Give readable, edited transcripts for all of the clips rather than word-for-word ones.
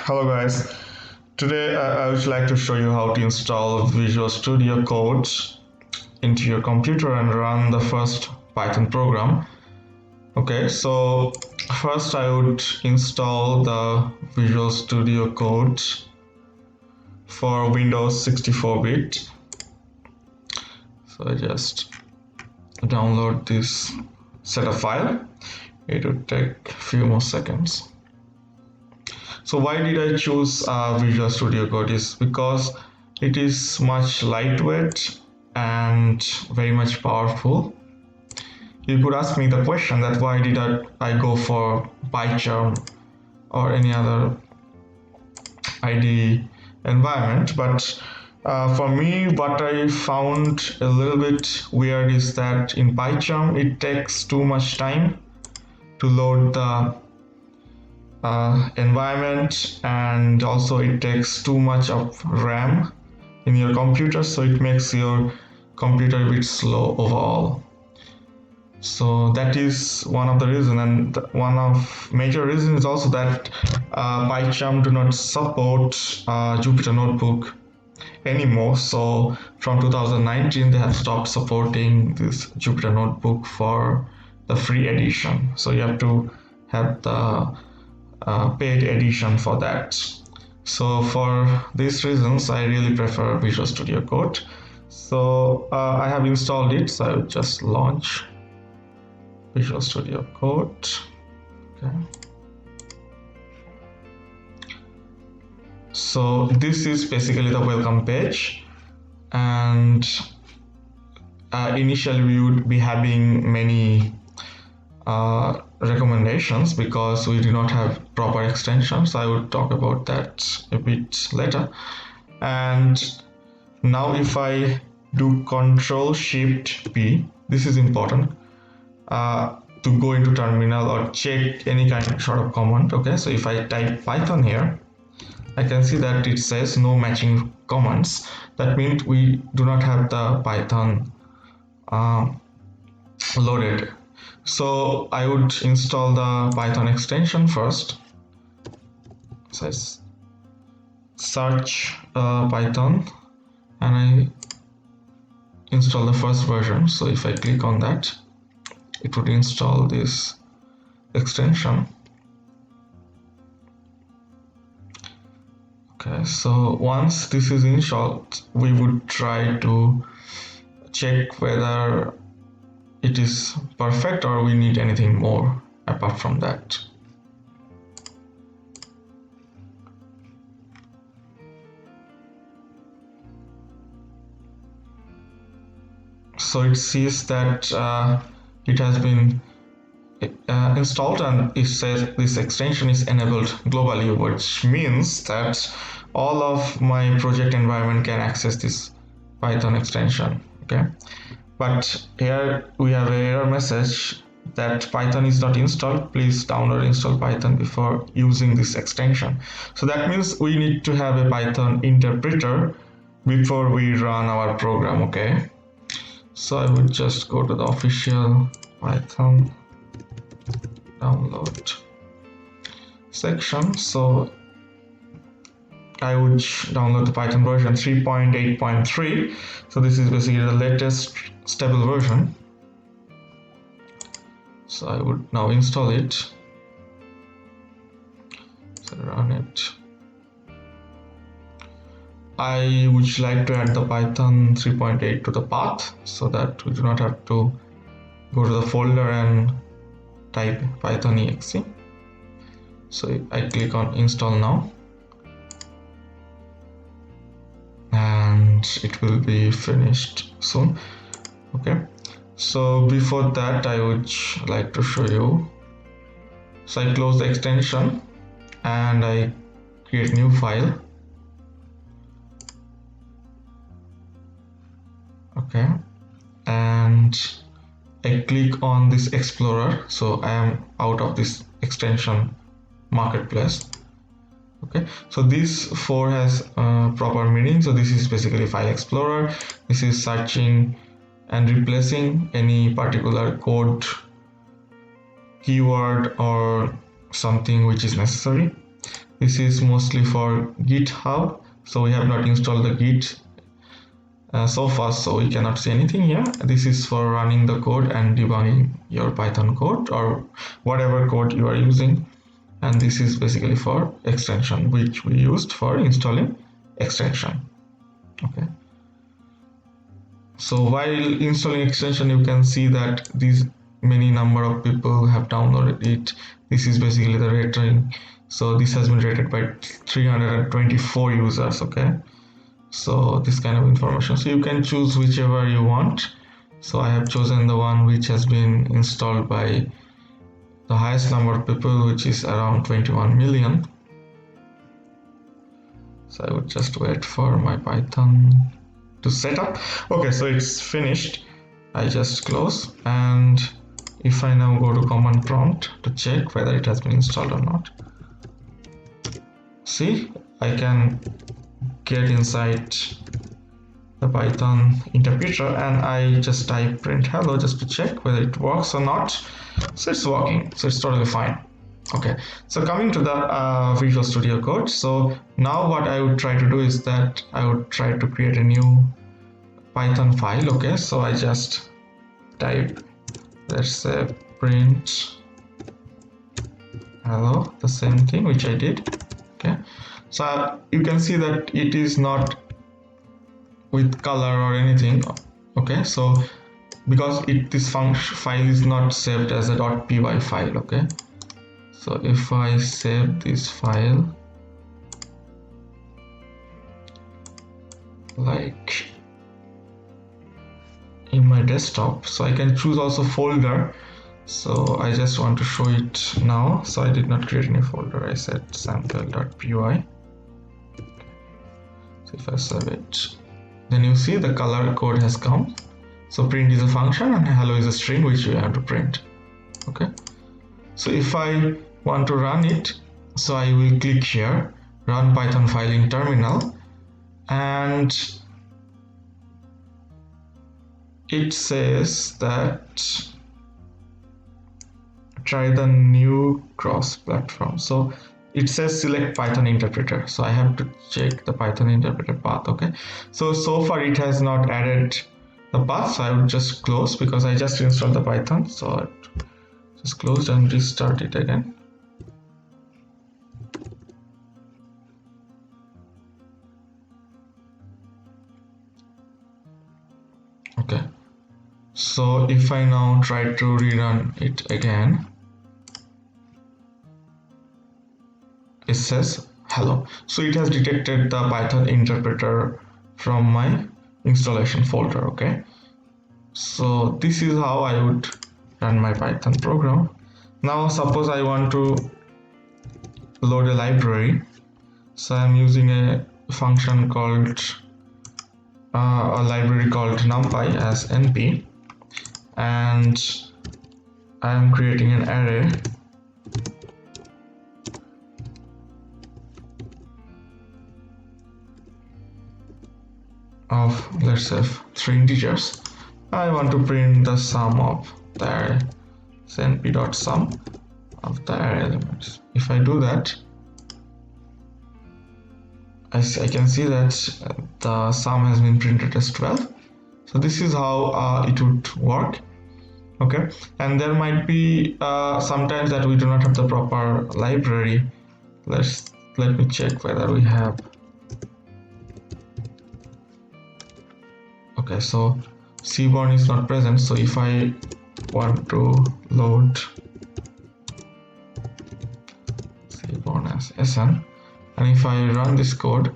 Hello guys, today I would like to show you how to install Visual Studio Code into your computer and run the first Python program. Okay, so first I would install the Visual Studio Code for Windows 64-bit. So I just download this setup file. It would take a few more seconds. So why did I choose Visual Studio Code is because it is much lightweight and very much powerful. You could ask me the question that why did I go for PyCharm or any other IDE environment, but for me what I found a little bit weird is that in PyCharm it takes too much time to load the environment, and also it takes too much of RAM in your computer, so it makes your computer a bit slow overall. So that is one of the reasons, and one of major reasons is also that PyCharm do not support Jupyter Notebook anymore. So from 2019 they have stopped supporting this Jupyter Notebook for the free edition, so you have to have the paid edition for that. So for these reasons I really prefer Visual Studio Code. So I have installed it, so I will just launch Visual Studio Code. Okay, so this is basically the welcome page, and initially we would be having many recommendations because we do not have proper extensions. I will talk about that a bit later. And now if I do Ctrl+Shift+P, this is important to go into terminal or check any kind of sort of command. Okay, so if I type Python here, I can see that it says no matching commands. That means we do not have the Python loaded. So I would install the Python extension first. So I search Python and I install the first version. So if I click on that, it would install this extension. Okay, so once this is installed, we would try to check whether it is perfect or we need anything more apart from that. So it says that it has been installed, and it says this extension is enabled globally, which means that all of my project environment can access this Python extension. Okay, but here we have an error message that Python is not installed. Please download install Python before using this extension. So that means we need to have a Python interpreter before we run our program. Okay, so I would just go to the official Python download section. So I would download the Python version 3.8.3. So this is basically the latest stable version. So I would now install it. So run it. I would like to add the Python 3.8 to the path so that we do not have to go to the folder and type Python exe. So I click on install now, and it will be finished soon. Okay, so before that I would like to show you. So I close the extension and I create new file. Okay, and I click on this explorer, so I am out of this extension marketplace. Okay, so this 4 has proper meaning. So this is basically file explorer. This is searching and replacing any particular code, keyword or something which is necessary. This is mostly for GitHub, so we have not installed the Git so far, so we cannot see anything here. This is for running the code and debugging your Python code or whatever code you are using. And this is basically for extension, which we used for installing extension. Okay. So while installing extension, you can see that these many number of people have downloaded it. This is basically the rating. So this has been rated by 324 users. Okay. So this kind of information, so you can choose whichever you want. So I have chosen the one which has been installed by the highest number of people, which is around 21 million. So I would just wait for my Python to set up. Okay, so it's finished. I just close, and if I now go to command prompt to check whether it has been installed or not, see, I can get inside the Python interpreter and I just type print hello just to check whether it works or not. So it's working, so it's totally fine. Okay, so coming to the Visual Studio Code. So now what I would try to do is that I would try to create a new Python file. Okay, so I just type, let's say, print hello, the same thing which I did. Okay, so you can see that it is not with color or anything. Okay, so because this file is not saved as a .py file. Okay, so if I save this file like in my desktop, so I can choose also folder. So I just want to show it now, so I did not create any folder. I said sample.py. So if I save it, then you see the color code has come. So print is a function and hello is a string which we have to print. Okay, so if I want to run it, so I will click here, run Python file in terminal, and it says that try the new cross platform. So it says select Python interpreter, so I have to check the Python interpreter path. Okay, so far it has not added the path, so I would just close because I just installed the Python. So I just close and restart it again. Okay, so if I now try to rerun it again, it says hello. So it has detected the Python interpreter from my installation folder. Okay, so this is how I would run my Python program. Now suppose I want to load a library, so I'm using a function called a library called numpy as np, and I am creating an array of, let's say, 3 integers. I want to print the sum of the array, so np.sum of the array elements. If I do that, I can see that the sum has been printed as 12. So this is how it would work. Okay, and there might be sometimes that we do not have the proper library. Let me check whether we have. Okay, so seaborn is not present. So if I want to load seaborn as sn, and if I run this code,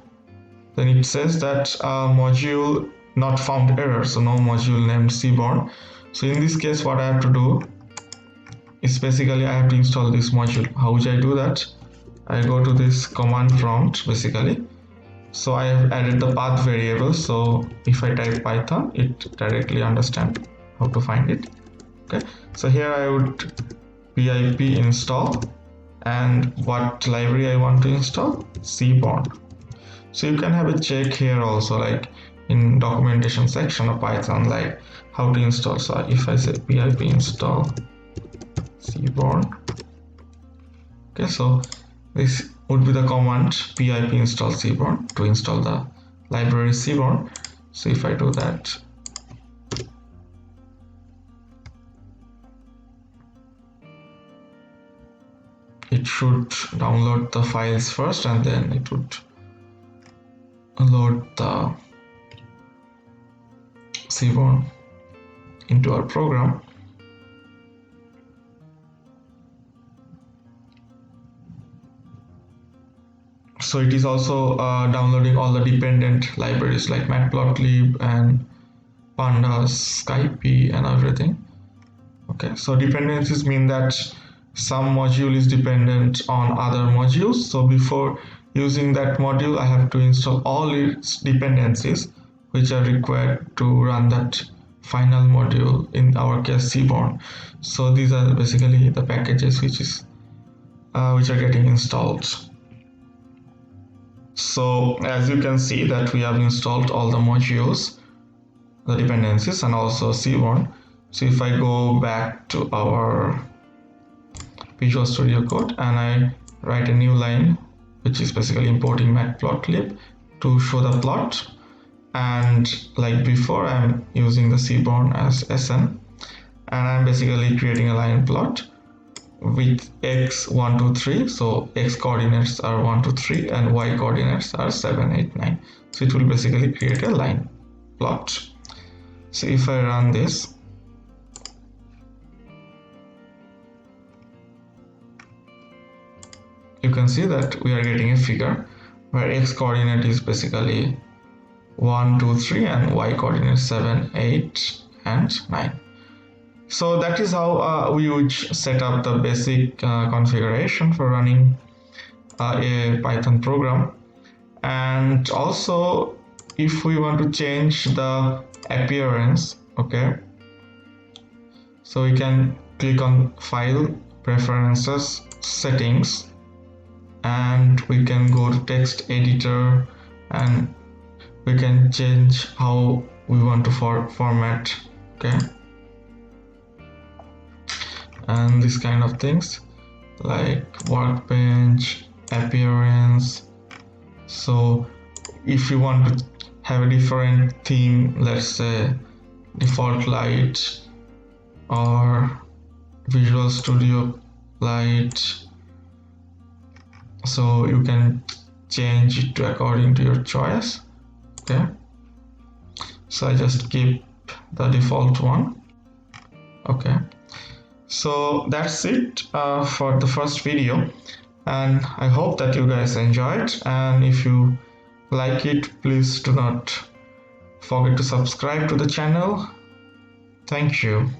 then it says that module not found error, so no module named seaborn. So in this case, what I have to do is basically I have to install this module. How would I do that? I go to this command prompt basically. So I have added the path variable, so if I type Python, it directly understands how to find it. Okay, so here I would pip install, and what library I want to install, seaborn. So you can have a check here also, like in documentation section of Python, like how to install. So if I say pip install seaborn, okay, so this would be the command pip install seaborn to install the library seaborn. So if I do that, it should download the files first and then it would load the seaborn into our program. So it is also downloading all the dependent libraries like matplotlib and pandas, skype and everything. Okay, so dependencies mean that some module is dependent on other modules. So before using that module, I have to install all its dependencies which are required to run that final module, in our case seaborn. So these are basically the packages which are getting installed. So as you can see that we have installed all the modules, the dependencies, and also seaborn. So if I go back to our Visual Studio Code and I write a new line which is basically importing matplotlib to show the plot, and like before I'm using the seaborn as sn, and I'm basically creating a line plot with x 1 2 3. So x coordinates are 1 2 3 and y coordinates are 7 8 9. So it will basically create a line plot. So if I run this, you can see that we are getting a figure where x coordinate is basically 1 2 3 and y coordinate 7 8 and 9. So that is how we would set up the basic configuration for running a Python program. And also if we want to change the appearance, okay, so we can click on File, Preferences, Settings, and we can go to Text Editor and we can change how we want to format, okay, and these kind of things like workbench, appearance. So if you want to have a different theme, let's say default light or Visual Studio light, so you can change it to according to your choice. Okay, so I just keep the default one. Okay, so that's it for the first video, and I hope that you guys enjoyed, and if you like it, please do not forget to subscribe to the channel. Thank you.